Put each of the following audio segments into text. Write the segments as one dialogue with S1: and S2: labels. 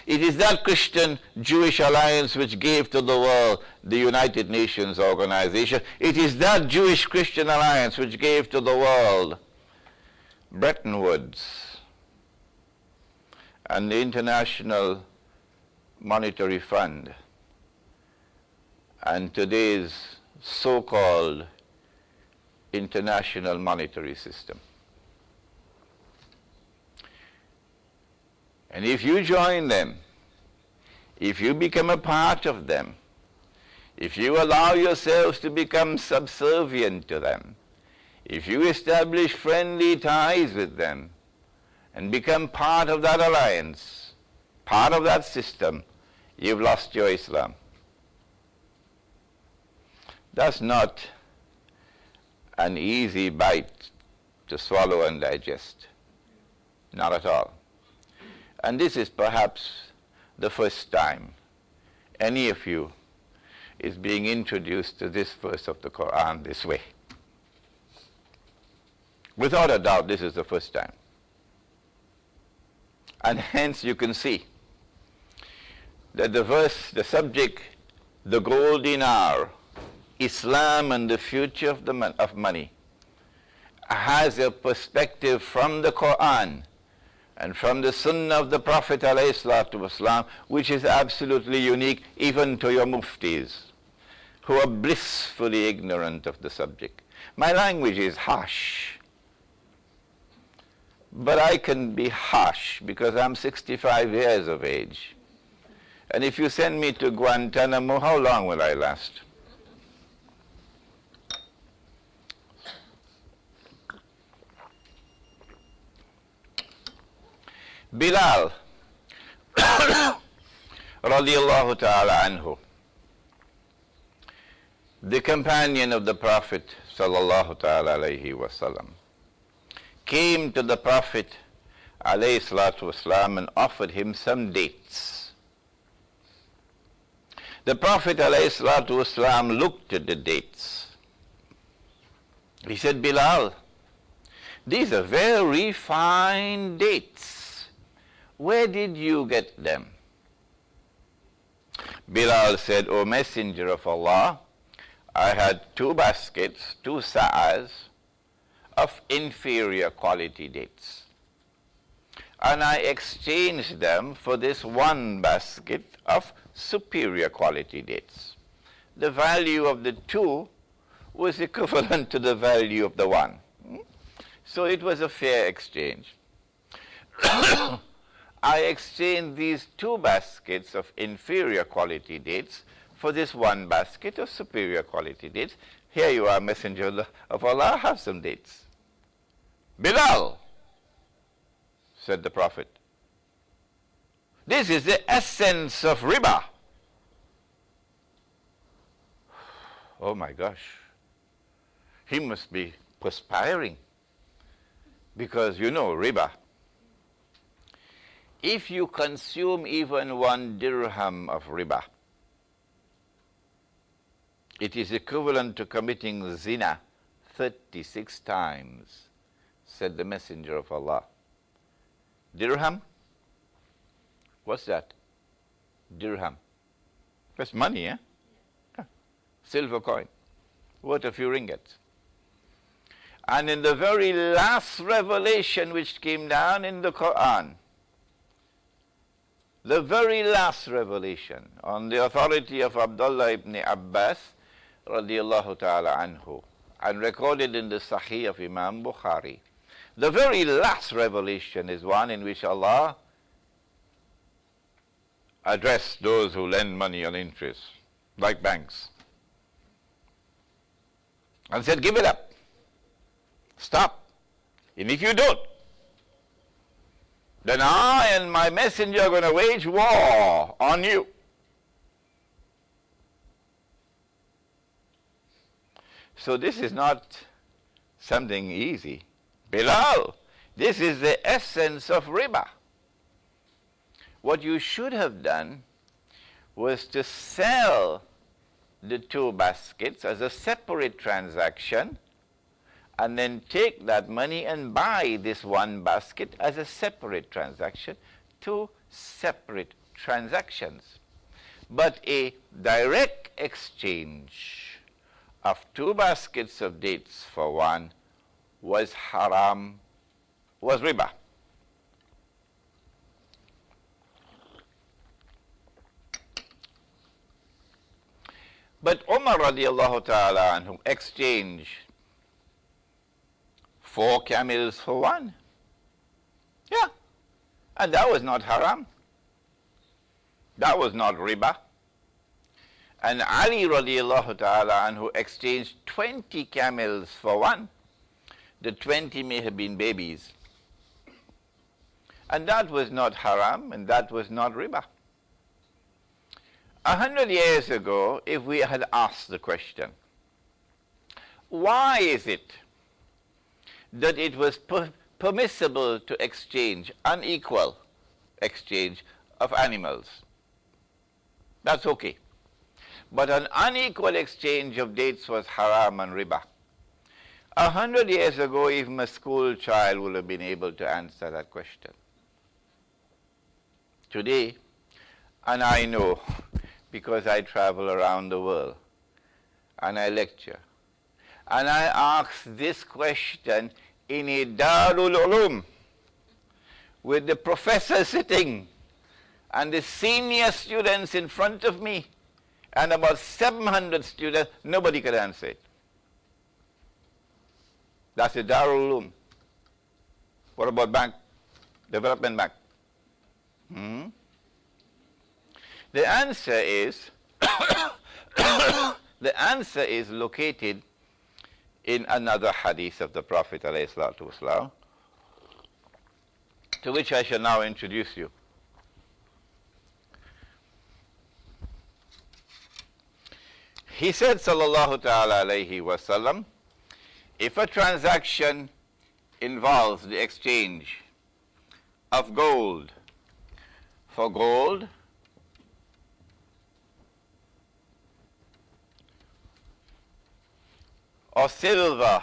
S1: It is that Christian-Jewish alliance which gave to the world the United Nations organization. It is that Jewish-Christian alliance which gave to the world Bretton Woods and the International Monetary Fund and today's so-called international monetary system. And if you join them, if you become a part of them, if you allow yourselves to become subservient to them, if you establish friendly ties with them and become part of that alliance, part of that system, you've lost your Islam. That's not an easy bite to swallow and digest. Not at all. And this is perhaps the first time any of you is being introduced to this verse of the Quran this way. Without a doubt, this is the first time. And hence you can see that the verse, the subject, the gold dinar, Islam and the future of money, has a perspective from the Quran and from the Sunnah of the Prophet ﷺ, which is absolutely unique even to your muftis, who are blissfully ignorant of the subject. My language is harsh, but I can be harsh because I'm 65 years of age. And if you send me to Guantanamo, how long will I last? Bilal radiallahu ta'ala anhu, the companion of the Prophet sallallahu ta'ala alayhi wasallam, came to the Prophet alayhi salatu wasalam and offered him some dates. The Prophet alayhi salatu wasalam looked at the dates. He said, Bilal, these are very fine dates. Where did you get them? Bilal said, O Messenger of Allah, I had 2 baskets, 2 sa'as of inferior quality dates. And I exchanged them for this 1 basket of superior quality dates. The value of the 2 was equivalent to the value of the 1. So it was a fair exchange. I exchanged these 2 baskets of inferior quality dates for this 1 basket of superior quality dates. Here you are, Messenger of Allah, have some dates. Bilal, said the Prophet, this is the essence of riba. Oh my gosh, he must be perspiring because you know riba. If you consume even 1 dirham of riba, it is equivalent to committing zina 36 times, said the Messenger of Allah. Dirham? What's that? Dirham. That's money, eh? Yeah. Silver coin, worth a few ringgits. And in the very last revelation which came down in the Quran, the very last revelation on the authority of Abdullah ibn Abbas radiallahu ta'ala anhu, and recorded in the Sahih of Imam Bukhari, the very last revelation is one in which Allah addressed those who lend money on interest, like banks, and said, give it up, stop, and if you don't, then I and my messenger are going to wage war on you. So this is not something easy. Bilal, this is the essence of riba. What you should have done was to sell the 2 baskets as a separate transaction and then take that money and buy this 1 basket as a separate transaction, 2 separate transactions. But a direct exchange of 2 baskets of dates for one was haram, was riba. But Umar radiallahu ta'ala anhu exchanged 4 camels for one. Yeah. And that was not haram. That was not riba. And Ali radiallahu ta'ala anhu exchanged 20 camels for one. The 20 may have been babies. And that was not haram, and that was not riba. 100 years ago, if we had asked the question, why is it that it was permissible to exchange, unequal exchange of animals? That's okay. But an unequal exchange of dates was haram and riba. 100 years ago, even a school child would have been able to answer that question. Today, and I know because I travel around the world and I lecture, and I ask this question in a Darul Ulum with the professor sitting and the senior students in front of me and about 700 students, nobody could answer it. That's a Darul Ulum. What about bank? Development bank? The answer is the answer is located in another hadith of the Prophet ﷺ, to which I shall now introduce you. He said, sallallahu ta'ala alayhi wa sallam, if a transaction involves the exchange of gold for gold, or silver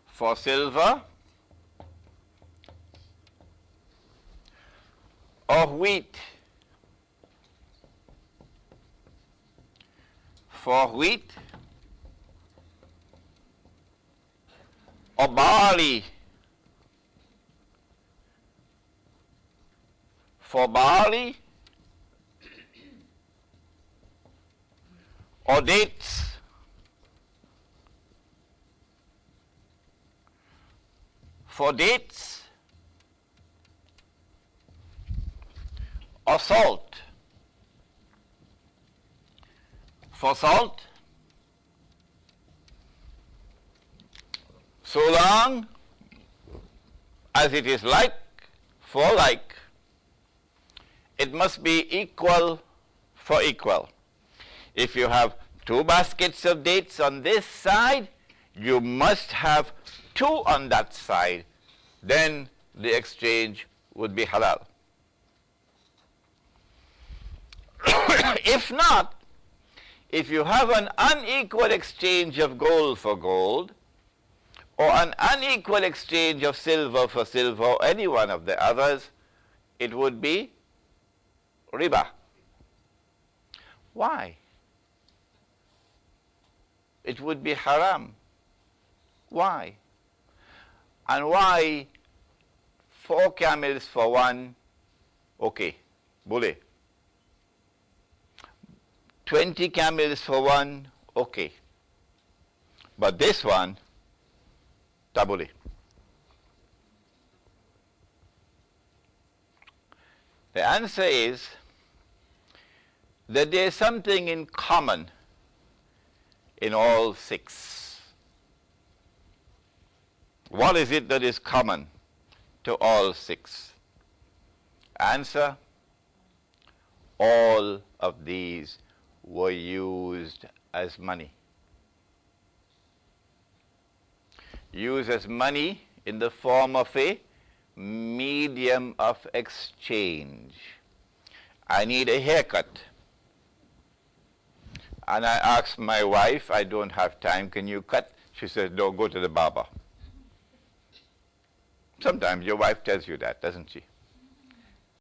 S1: for silver, or wheat for wheat, or barley for barley, or dates for dates, or salt for salt, so long as it is like for like, it must be equal for equal. If you have 2 baskets of dates on this side, you must have 2 on that side. Then the exchange would be halal. If not, if you have an unequal exchange of gold for gold, or an unequal exchange of silver for silver, or any one of the others, it would be riba. Why? It would be haram. Why? And why 4 camels for one? Okay, bole. 20 camels for one? Okay. But this one, tabule. The answer is that there is something in common in all 6. What is it that is common to all 6? Answer: all of these were used as money. Used as money in the form of a medium of exchange. I need a haircut. And I asked my wife, I don't have time, can you cut? She said, no, go to the barber. Sometimes your wife tells you that, doesn't she?